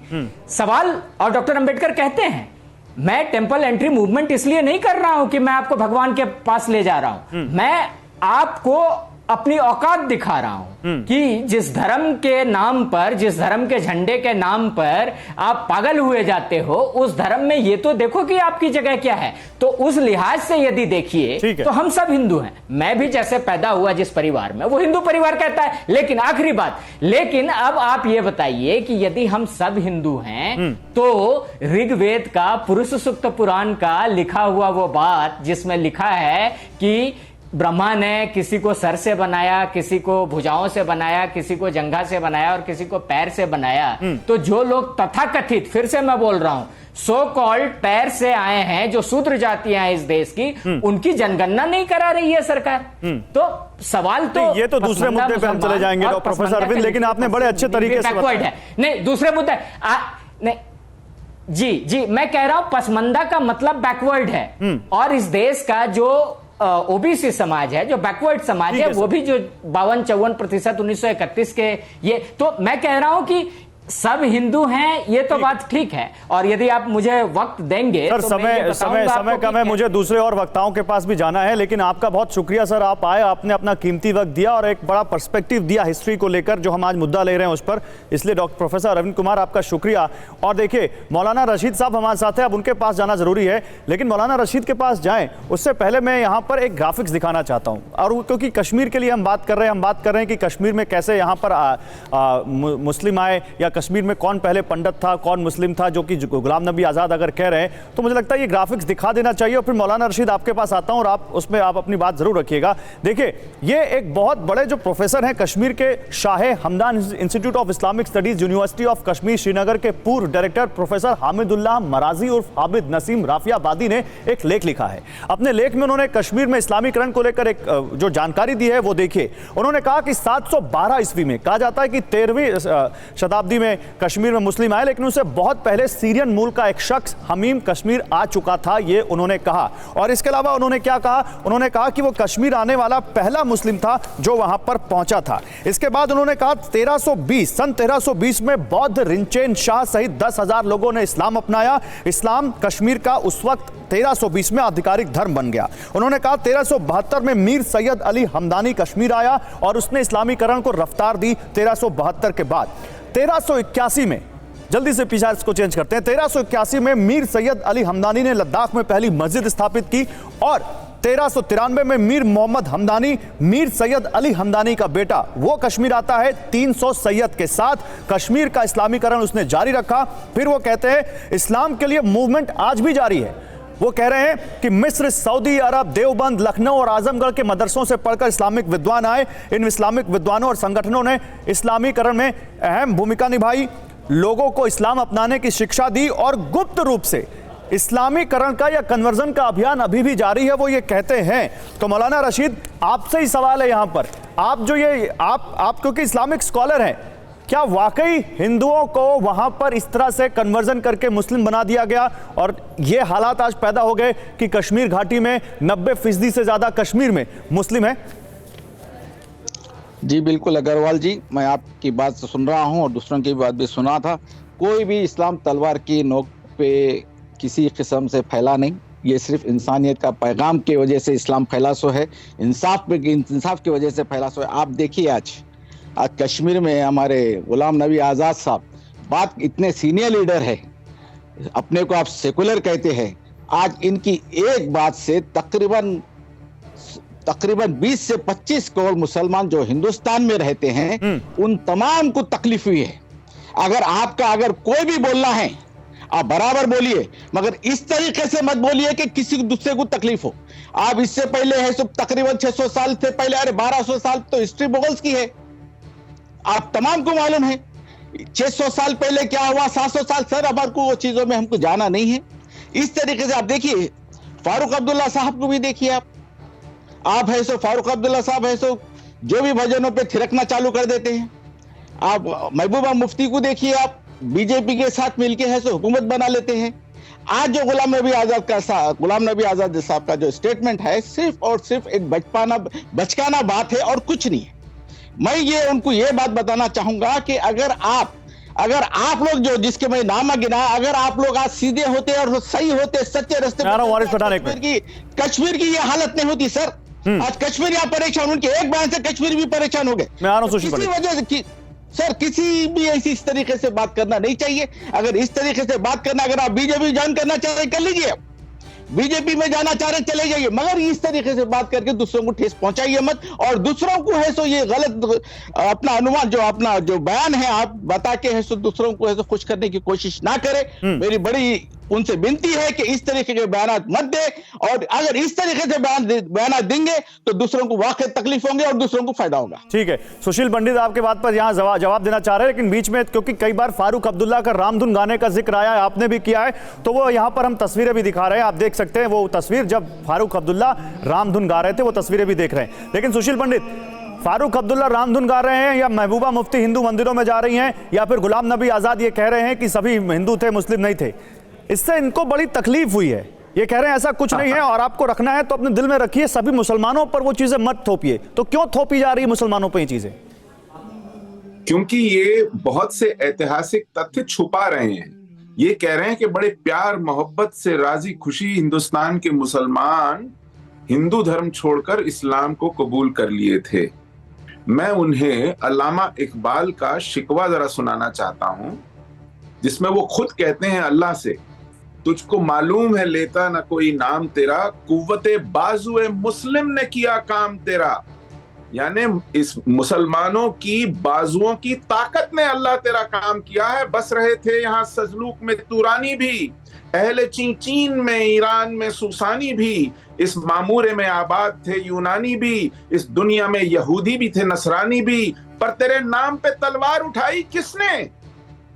सवाल, और डॉक्टर अंबेडकर कहते हैं मैं टेम्पल एंट्री मूवमेंट इसलिए नहीं कर रहा हूं कि मैं आपको भगवान के पास ले जा रहा हूं, मैं आपको अपनी औकात दिखा रहा हूं कि जिस धर्म के नाम पर, जिस धर्म के झंडे के नाम पर आप पागल हुए जाते हो, उस धर्म में ये तो देखो कि आपकी जगह क्या है। तो उस लिहाज से यदि देखिए तो हम सब हिंदू हैं। मैं भी जैसे पैदा हुआ जिस परिवार में, वो हिंदू परिवार कहता है। लेकिन आखिरी बात, लेकिन अब आप ये बताइए कि यदि हम सब हिंदू हैं तो ऋग्वेद का पुरुष सूक्त पुराण का लिखा हुआ वो बात जिसमें लिखा है कि ब्रह्मा ने किसी को सर से बनाया, किसी को भुजाओं से बनाया, किसी को जंघा से बनाया और किसी को पैर से बनाया, तो जो लोग तथाकथित, फिर से मैं बोल रहा हूं, सो कॉल्ड पैर से आए हैं, जो शूद्र जातियां हैं इस देश की, उनकी जनगणना नहीं करा रही है सरकार। तो सवाल तो ये तो दूसरे मुद्दे पे हम चले जाएंगे प्रोफेसर अरविंद, लेकिन आपने बड़े अच्छे तरीके से बैकवर्ड है। नहीं, दूसरे मुद्दे नहीं जी, मैं कह रहा हूं पसमंदा का मतलब बैकवर्ड है, और इस देश का जो ओबीसी समाज है, जो बैकवर्ड समाज है, वो भी जो 52-54% 1931 के, ये तो मैं कह रहा हूं कि सब हिंदू हैं, ये तो बात ठीक है। और यदि आप मुझे वक्त देंगे सर, तो समय कम है, मुझे दूसरे और वक्ताओं के पास भी जाना है, लेकिन आपका बहुत शुक्रिया सर, आप आए, आपने अपना कीमती वक्त दिया और एक बड़ा पर्सपेक्टिव दिया हिस्ट्री को लेकर, जो हम आज मुद्दा ले रहे हैं उस पर। इसलिए डॉक्टर प्रोफेसर अरविंद कुमार, आपका शुक्रिया। और देखिए, मौलाना रशीद साहब हमारे साथ हैं, अब उनके पास जाना जरूरी है, लेकिन मौलाना रशीद के पास जाएं उससे पहले मैं यहाँ पर एक ग्राफिक्स दिखाना चाहता हूँ। और क्योंकि कश्मीर के लिए हम बात कर रहे हैं कि कश्मीर में कैसे यहाँ पर मुस्लिम आए, या कश्मीर में कौन पहले पंडित था, कौन मुस्लिम था, जो कि गुलाम नबी आजाद अगर कह रहे हैं, तो मुझे लगता है ये ग्राफिक्स दिखा देना चाहिए। और फिर मौलाना रशीद आपके पास आता हूं और आप उसमें आप अपनी बात जरूर रखिएगा। देखिए, ये एक बहुत बड़े जो प्रोफेसर हैं कश्मीर के, Shah Hamdan institute of Islamic studies, university of Kashmir Srinagar के पूर्व डायरेक्टर प्रोफेसर हामिदुल्लाह मराजी उर्फ आबिद नसीम राफियाबादी ने एक लेख लिखा है। अपने लेख में उन्होंने कश्मीर में इस्लामीकरण को लेकर एक जो जानकारी दी है वो देखिए। उन्होंने कहा कि 712 ईस्वी में, कहा जाता है कि 13वीं शताब्दी में कश्मीर में मुस्लिम आए, लेकिन उससे बहुत पहले सीरियन मूल का एक शख्स हमीम कश्मीर आ चुका था, ये उन्होंने कहा। और इसके अलावा उन्होंने क्या कहा? उन्होंने कहा कि वो कश्मीर आने वाला पहला मुस्लिम था जो वहां पर पहुंचा था। इसके बाद उन्होंने कहा सन 1320 में बौद्ध रिंचेन शाह सहित 10,000 लोगों ने इस्लाम अपनाया। इस्लाम कश्मीर का उस वक्त 1320 में आधिकारिक धर्म बन गया। उन्होंने कहा 1372 में मीर सैयद अली हमदानी कश्मीर आया और उसने इस्लामीकरण को रफ्तार दी 1372 के बाद। 1381 में, जल्दी से पीछा इसको चेंज करते हैं, 1381 में मीर सैयद अली हमदानी ने लद्दाख में पहली मस्जिद स्थापित की और 1393 में मीर मोहम्मद हमदानी, मीर सैयद अली हमदानी का बेटा, वो कश्मीर आता है 300 सैयद के साथ। कश्मीर का इस्लामीकरण उसने जारी रखा। फिर वो कहते हैं इस्लाम के लिए मूवमेंट आज भी जारी है। वो कह रहे हैं कि मिस्र, सऊदी अरब, देवबंद, लखनऊ और आजमगढ़ के मदरसों से पढ़कर इस्लामिक विद्वान आए। इन इस्लामिक विद्वानों और संगठनों ने इस्लामीकरण में अहम भूमिका निभाई, लोगों को इस्लाम अपनाने की शिक्षा दी और गुप्त रूप से इस्लामीकरण का या कन्वर्जन का अभियान अभी भी जारी है, वो ये कहते हैं। तो मौलाना रशीद, आपसे ही सवाल है यहां पर, आप जो ये आप क्योंकि इस्लामिक स्कॉलर हैं, क्या वाकई हिंदुओं को वहां पर इस तरह से कन्वर्जन करके मुस्लिम बना दिया गया और ये हालात आज पैदा हो गए कि कश्मीर घाटी में 90% से ज्यादा कश्मीर में मुस्लिम है? जी बिल्कुल अग्रवाल जी, मैं आपकी बात से सुन रहा हूं और दूसरों की बात भी सुना था। कोई भी इस्लाम तलवार की नोक पे किसी किस्म से फैला नहीं, ये सिर्फ इंसानियत का पैगाम की वजह से इस्लाम फैला सो है, इंसाफ की वजह से फैला सो है। आप देखिए आज कश्मीर में हमारे गुलाम नबी आज़ाद साहब, बात इतने सीनियर लीडर है, अपने को आप सेकुलर कहते हैं, आज इनकी एक बात से तकरीबन 20 से 25 करोड़ मुसलमान जो हिंदुस्तान में रहते हैं उन तमाम को तकलीफ हुई है। अगर कोई भी बोलना है आप बराबर बोलिए, मगर इस तरीके से मत बोलिए कि किसी दूसरे को तकलीफ हो। आप इससे पहले है सब तकरीबन 600 साल से पहले, अरे 1200 साल तो हिस्ट्री मुगल्स की है, आप तमाम को मालूम है 600 साल पहले क्या हुआ, 700 साल, सर हमारे को वो चीजों में हमको जाना नहीं है। इस तरीके से आप देखिए फारूक अब्दुल्ला साहब को भी देखिए, आप है सो फारूक अब्दुल्ला साहब है सो जो भी भजनों पे थिरकना चालू कर देते हैं। आप महबूबा मुफ्ती को देखिए, आप बीजेपी के साथ मिलके है सो हुकूमत बना लेते हैं। आज जो गुलाम नबी आजाद साहब का जो स्टेटमेंट है सिर्फ और सिर्फ एक बचकाना बात है और कुछ नहीं है। मैं उनको ये बात बताना चाहूंगा कि अगर आप लोग जो जिसके मैं नाम गिना, अगर आप लोग आज सीधे होते और सही होते, सच्चे रास्ते कश्मीर की ये हालत नहीं होती सर। आज कश्मीर यहाँ परेशान, उनके एक बयान से कश्मीर भी परेशान हो गए। इसी वजह से सर किसी भी ऐसी इस तरीके से बात करना नहीं चाहिए। अगर इस तरीके से बात करना, अगर आप बीजेपी ज्वाइन करना चाह रहे कर लीजिए, बीजेपी में जाना चाह रहे चले जाइए, मगर इस तरीके से बात करके दूसरों को ठेस पहुंचाइए मत। और दूसरों को है सो ये गलत अपना अनुमान अपना जो बयान है आप बता के है सो दूसरों को है सो खुश करने की कोशिश ना करें। मेरी बड़ी उनसे विनती है कि इस तरीके के बयान मत दे, और अगर इस तरीके से बयान देंगे तो दूसरों को वाकई तकलीफ होंगे और दूसरों को फायदा होगा। ठीक है, सुशील पंडित आपके बात पर यहाँ जवाब देना चाह रहे हैं, लेकिन बीच में क्योंकि कई बार फारूक अब्दुल्ला का रामधुन गाने का जिक्र आया है, आपने भी किया है, तो वो यहाँ पर हम तस्वीरें भी दिखा रहे हैं, आप देख सकते हैं वो तस्वीर जब फारूक अब्दुल्ला रामधुन गा रहे थे, वो तस्वीरें भी देख रहे हैं। लेकिन सुशील पंडित, फारूक अब्दुल्ला रामधुन गा रहे हैं या महबूबा मुफ्ती हिंदू मंदिरों में जा रही हैं, या फिर गुलाम नबी आजाद ये कह रहे हैं कि सभी हिंदू थे मुस्लिम नहीं थे, इससे इनको बड़ी तकलीफ हुई है। ये कह रहे हैं ऐसा कुछ नहीं है और आपको रखना है तो अपने दिल में रखिए, सभी मुसलमानों पर वो चीजें मत थोपिए। तो क्यों थोपी जा रही है मुसलमानों पर ये चीजें? क्योंकि ये बहुत से ऐतिहासिक तथ्य छुपा रहे हैं। ये कह रहे हैं कि बड़े प्यार मोहब्बत से राजी खुशी हिंदुस्तान के मुसलमान हिंदू धर्म छोड़कर इस्लाम को कबूल कर लिए थे। मैं उन्हें अल्लामा इकबाल का शिकवा जरा सुनाना चाहता हूं, जिसमें वो खुद कहते हैं अल्लाह से, तुझको मालूम है लेता न कोई नाम तेरा, कुव्वते बाजुए मुस्लिम ने किया काम तेरा। यानी इस मुसलमानों की बाजुओं की ताकत ने अल्लाह तेरा काम किया है। बस रहे थे यहाँ सजलूक में तुरानी भी, अहले चीन में, ईरान में सुसानी भी, इस मामूरे में आबाद थे यूनानी भी, इस दुनिया में यहूदी भी थे नसरानी भी, पर तेरे नाम पे तलवार उठाई किसने?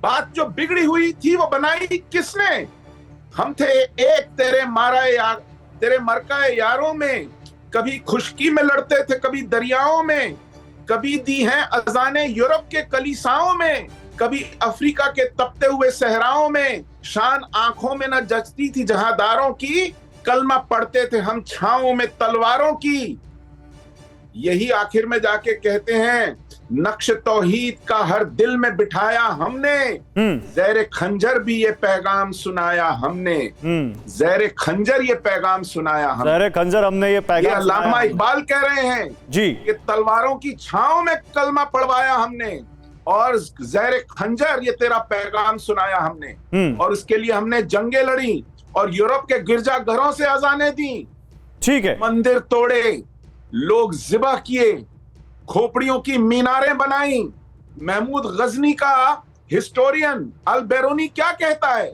बात जो बिगड़ी हुई थी वो बनाई किसने? हम थे एक तेरे मरकाए यारों में, कभी खुशकी में लड़ते थे कभी दरियाओं में, कभी दी हैं अजाने यूरोप के कलीसाओं में, कभी अफ्रीका के तपते हुए सहराओं में, शान आंखों में न जचती थी जहादारों की, कलमा पढ़ते थे हम छाओं में तलवारों की। यही आखिर में जाके कहते हैं, नक्श तौहीद का हर दिल में बिठाया हमने, ज़ेरे खंजर भी ये पैगाम सुनाया हमने, ज़ेरे खंजर ये पैगाम सुनाया हमने, ज़ेरे खंजर हमने ये पैगाम, ये अल्लामा इकबाल कह रहे हैं जी, कि तलवारों की छांव में कलमा पढ़वाया हमने और ज़ेरे खंजर ये तेरा पैगाम सुनाया हमने, और उसके लिए हमने जंगें लड़ी और यूरोप के गिरजा घरों से अजानें दी। ठीक है, मंदिर तोड़े, लोग ज़िबा किए, खोपड़ियों की मीनारें बनाई। महमूद गजनी का हिस्टोरियन अल बैरूनी क्या कहता है?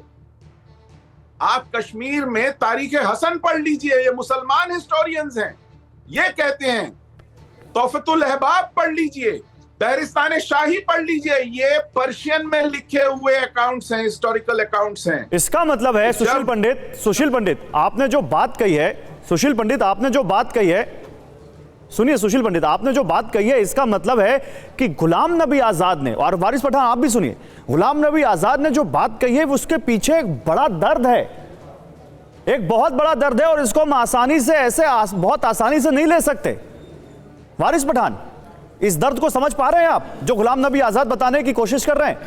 आप कश्मीर में तारीख हसन पढ़ लीजिए, ये मुसलमान हिस्टोरियंस हैं, ये कहते हैं। तोफतुल अहबाब पढ़ लीजिए, तहरिस्तान शाही पढ़ लीजिए, ये पर्शियन में लिखे हुए अकाउंट्स हैं, हिस्टोरिकल अकाउंट्स हैं। इसका मतलब है सुशील पंडित आपने जो बात कही है, सुशील पंडित आपने जो बात कही है, सुनिए सुशील पंडित आपने जो बात कही है, इसका मतलब है कि गुलाम नबी आजाद ने, और वारिस पठान आप भी सुनिए, गुलाम नबी आजाद ने जो बात कही है उसके पीछे एक बड़ा दर्द है, एक बहुत बड़ा दर्द है, और इसको हम आसानी से बहुत आसानी से नहीं ले सकते। वारिस पठान, इस दर्द को समझ पा रहे हैं आप जो गुलाम नबी आजाद बताने की कोशिश कर रहे हैं?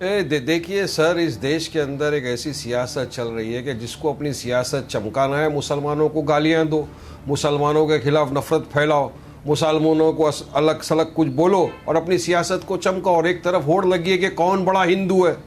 देखिए सर, इस देश के अंदर एक ऐसी सियासत चल रही है कि जिसको अपनी सियासत चमकाना है, मुसलमानों को गालियां दो, मुसलमानों के खिलाफ नफरत फैलाओ, मुसलमानों को अलग सलग कुछ बोलो और अपनी सियासत को चमकाओ। और एक तरफ होड़ लगी है कि कौन बड़ा हिंदू है,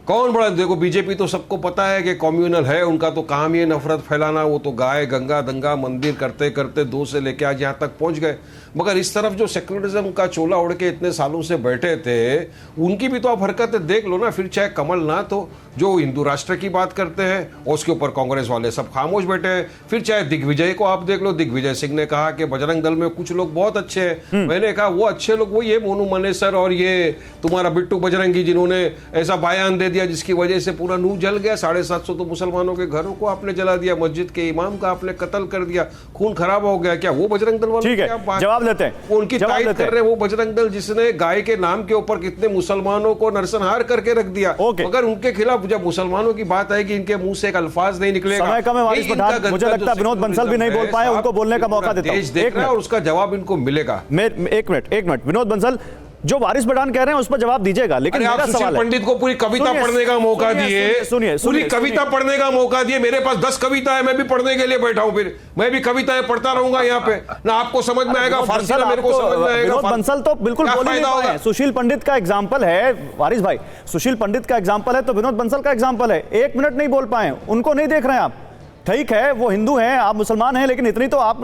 कौन बड़ा। देखो बीजेपी तो सबको पता है कि कम्युनल है, उनका तो काम ये नफरत फैलाना। वो तो गाय गंगा दंगा मंदिर करते करते 2 से लेके आज यहाँ तक पहुँच गए। मगर इस तरफ जो सेकुलरिज्म का चोला उड़ के इतने सालों से बैठे थे, उनकी भी तो आप हरकतें देख लो ना। फिर चाहे कमलनाथ हो जो हिंदू राष्ट्र की बात करते हैं, और उसके ऊपर कांग्रेस वाले सब खामोश बैठे हैं। फिर चाहे दिग्विजय को आप देख लो, दिग्विजय सिंह ने कहा कि बजरंग दल में कुछ लोग बहुत अच्छे हैं। मैंने कहा वो अच्छे लोग वो ये मोनू मनेसर और ये तुम्हारा बिट्टू बजरंगी, जिन्होंने ऐसा बयान दे दिया जिसकी वजह से पूरा नूह जल गया। 750 तो मुसलमानों के घरों को आपने जला दिया, मस्जिद के इमाम का आपने कत्ल कर दिया, खून खराब हो गया। क्या वो बजरंग दल वाले? ठीक है, जवाब लेते हैं, वो उनकी तारीफ कर रहे हैं। वो बजरंग दल जिसने गाय के नाम के ऊपर कितने मुसलमानों को नरसंहार करके रख दिया, मगर उनके खिलाफ जब मुसलमानों की बात आएगी इनके मुंह से एक अल्फाज नहीं निकलेगा। समय कम है वारिस पठान, मुझे लगता है विनोद बंसल भी नहीं बोल पाए, उनको बोलने का मौका देता हूं। देश देख रहा है और उसका जवाब इनको मिलेगा। एक मिनट विनोद बंसल, जो वारिस पठान कह रहे हैं उस पर जवाब दीजिएगा, लेकिन आप सुशील पंडित को पूरी कविता पढ़ने का मौका दिए, पूरी कविता पढ़ने का मौका दिए। मेरे पास 10 कविता है, मैं भी पढ़ने के लिए बैठा हूं, फिर मैं भी कविताएं पढ़ता रहूंगा यहाँ पे। ना आपको समझ में आएगा फारसी, ना मेरे को समझ में आएगा। विनोद बंसल तो बिल्कुल बोल नहीं पाए। सुशील पंडित का एग्जाम्पल है वारिस भाई, सुशील पंडित का एग्जाम्पल है तो विनोद बंसल का एग्जाम्पल है। 1 मिनट नहीं बोल पाए, उनको नहीं देख रहे हैं आप। ठीक है, वो हिंदू हैं, आप मुसलमान हैं, लेकिन इतनी तो आप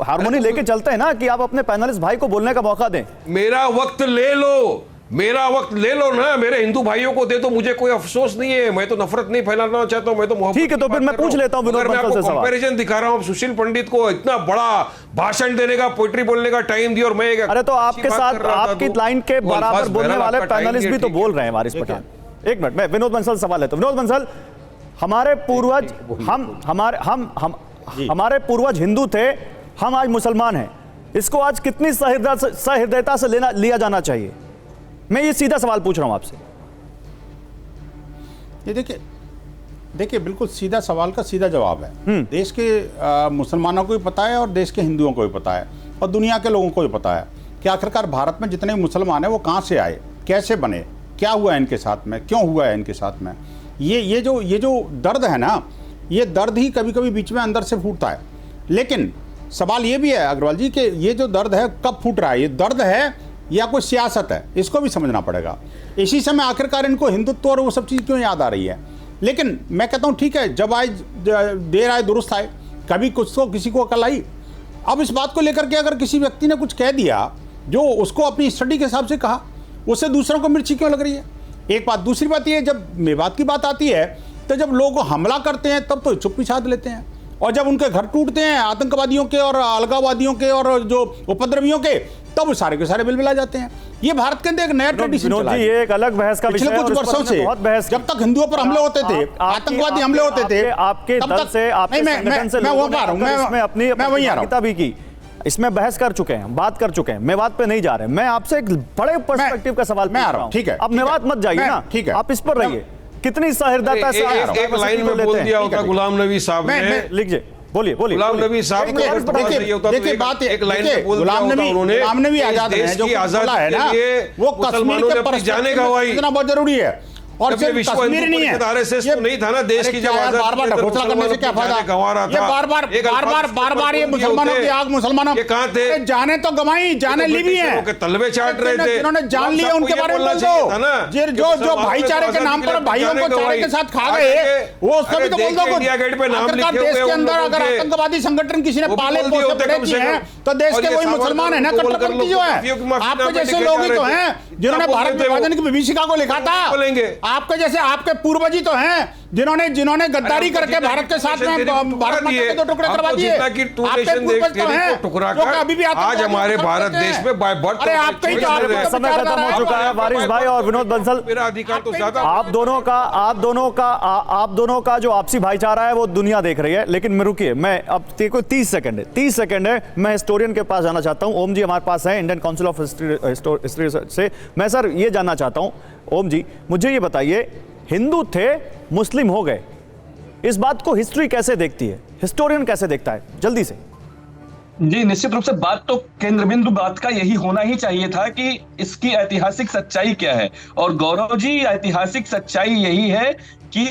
हार्मोनी लेके चलते हैं ना कि आप अपने पैनलिस्ट भाई को बोलने का मौका दें। मेरा वक्त ले लो, मेरा वक्त ले लो ना, मेरे हिंदू भाइयों को दे दो, मुझे कोई अफसोस नहीं है। मैं तो नफरत नहीं फैलाना चाहता हूं, मैं तो मोहब्बत। ठीक है, तो फिर मैं पूछ लेता हूं विनोद बंसल से सवाल। कंपैरिजन दिखा रहा हूं, सुशील पंडित को इतना बड़ा भाषण देने का, पोइट्री बोलने का टाइम दिया और मैं अरे तो आपके साथ आपकी लाइन के बराबर बोलने वाले पैनलिस्ट भी तो बोल रहे हैं वारिस पठान। 1 मिनट, मैं विनोद बंसल सवाल है तो विनोद बंसल, हमारे पूर्वज हमारे पूर्वज हिंदू थे, हम आज मुसलमान हैं, इसको आज कितनी सहृदयता से लिया जाना चाहिए? मैं ये सीधा सवाल पूछ रहा हूं आपसे। ये देखिए बिल्कुल सीधा सवाल का सीधा जवाब है। देश के मुसलमानों को भी पता है और देश के हिंदुओं को भी पता है और दुनिया के लोगों को भी पता है कि आखिरकार भारत में जितने मुसलमान हैं वो कहाँ से आए, कैसे बने, क्या हुआ है इनके साथ में, क्यों हुआ है इनके साथ में। ये जो दर्द है ना, ये दर्द ही कभी कभी बीच में अंदर से फूटता है। लेकिन सवाल ये भी है अग्रवाल जी कि ये जो दर्द है कब फूट रहा है, ये दर्द है या कोई सियासत है, इसको भी समझना पड़ेगा। इसी समय आखिरकार इनको हिंदुत्व और वो सब चीज़ क्यों याद आ रही है। लेकिन मैं कहता हूँ ठीक है, जब आए देर आए दुरुस्त आए, कभी कुछ तो किसी को अकल आई। अब इस बात को लेकर के अगर किसी व्यक्ति ने कुछ कह दिया जो उसको अपनी स्टडी के हिसाब से कहा, उससे दूसरों को मिर्ची क्यों लग रही है? एक बात। दूसरी बात ये, जब मेवात की बात आती है तो जब लोग हमला करते हैं तब तो चुप्पी साध लेते हैं, और जब उनके घर टूटते हैं आतंकवादियों के और अलगाववादियों के और जो उपद्रवियों के, तब सारे के सारे बिलबिला जाते हैं। ये भारत के अंदर एक नया ट्रेडिशन चला है। ये एक अलग बहस का विषय है। पिछले कुछ वर्षों से बहुत बहस, जब तक हिंदुओं पर हमले होते थे, आतंकवादी हमले होते थे, आपके दल से, आपके संगठन से लोगों ने इसमें अपनी भागीदारी भी की, इसमें बहस कर चुके हैं, बात कर चुके हैं। मेवात पे नहीं जा रहे, मैं आपसे एक बड़े पर्सपेक्टिव का सवाल पूछ रहा हूं। ठीक है, अब मेवात मत जाइए ना, ठीक है, आप इस पर रहिए। कितनी सहृदयता से एक लाइन में बोल दिया होता गुलाम नबी साहब ने, लिखिए, बोलिए। गुलाम नबी साहब ने देखिए बात एक लाइन में बोल दिया होता उन्होंने, गुलाम नबी आजाद है, जो आजादी है ना, वो कश्मीर के परिस्थिति जाने का हुआ इतना बहुत जरूरी है। और जब ये सिर्फ विश्व कश्मीर हिंदू नहीं है। परिषद RSS तो नहीं था ना, देश की जब आजादी बार बार ढकोसला करने से क्या फायदा? गंवा रहा ये था, बार बार ये मुसलमानों की आग, मुसलमानों ये कहाँ थे? जाने तो गवाई, जाने ली भी है, तलवे चाट रहे थे, जिन्होंने जान लिया उनके बारे में बोल दो। जो भाईचारे के नाम पर भाइयों को चारे के साथ खा गए, वो उसको भी तो बोल दो। इंडिया गेट पे नाम लिखे देश के अंदर अगर आतंकवादी संगठन किसी ने पाले पोसे बड़े किए हैं तो देश के वही मुसलमान है ना, कट्टरपंथी जो है। आपके जैसे लोग ही तो हैं जिन्होंने भारत विभाजन की विभीषिका को लिखा था। आपके जैसे आपके पूर्वजी तो हैं जिन्होंने गद्दारी करके भारत के साथ में भारत माता के 2 टुकड़े करवा दिए। आपके पूर्वज तो हैं जो अभी भी आज हमारे भारत देश में बाय बर्थ। अरे आपका ही समय खत्म हो चुका है। वारिस भाई और विनोद बंसल, मेरा अधिकार तो ज्यादा। आप दोनों का जो आपसी भाईचारा है वो दुनिया देख रही है, लेकिन रुकिए, मैं अब 30 सेकंड है, मैं हिस्टोरियन के पास जाना चाहता हूं। ओम जी हमारे पास है, इंडियन काउंसिल ऑफ हिस्ट्री से। मैं सर ये जानना चाहता हूं, ओम जी मुझे ये बताइए, हिंदू थे मुस्लिम हो गए, इस बात को हिस्ट्री कैसे देखती है, हिस्टोरियन कैसे देखता है, जल्दी से? जी निश्चित रूप से बात तो केंद्र बिंदु बात का यही होना ही चाहिए था कि इसकी ऐतिहासिक सच्चाई क्या है। और गौरव जी, ऐतिहासिक सच्चाई यही है कि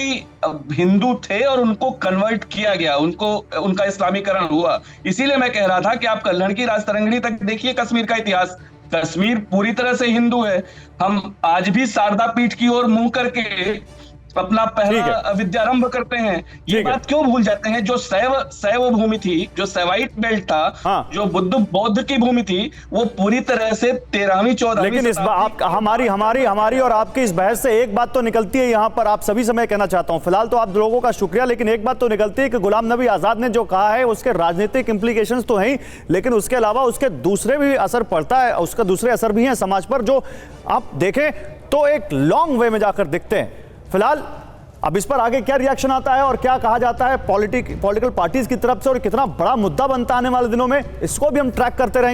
हिंदू थे और उनको कन्वर्ट किया गया, उनका इस्लामीकरण हुआ। इसीलिए मैं कह रहा था कि आप कल्हड़ की राजतरंगिणी तक देखिए कश्मीर का इतिहास। कश्मीर पूरी तरह से हिंदू है। हम आज भी शारदा पीठ की ओर मुंह करके अपना पहला विद्यारंभ करते हैं। ये बात क्यों भूल जाते हैं? जो शैव भूमि थी, जो शैवाइट बेल्ट था, जो बौद्ध की भूमि थी, वो पूरी तरह से 13वीं 14वीं। लेकिन इस बात हमारी और आपकी इस बहस से एक बात तो निकलती है, यहाँ पर आप सभी से मैं कहना चाहता हूँ, फिलहाल तो आप लोगों का शुक्रिया, लेकिन एक बात तो निकलती है कि गुलाम नबी आजाद ने जो कहा है उसके राजनीतिक इंप्लीकेशंस तो हैं, लेकिन उसके अलावा उसके दूसरे भी असर पड़ता है, उसका दूसरे असर भी हैं समाज पर, जो आप देखें तो एक लॉन्ग वे में जाकर दिखते हैं। फिलहाल अब इस पर आगे क्या रिएक्शन आता है और क्या कहा जाता है पॉलिटिकल पार्टीज की तरफ से, और कितना बड़ा मुद्दा बनता है आने वाले दिनों में, इसको भी हम ट्रैक करते रहेंगे।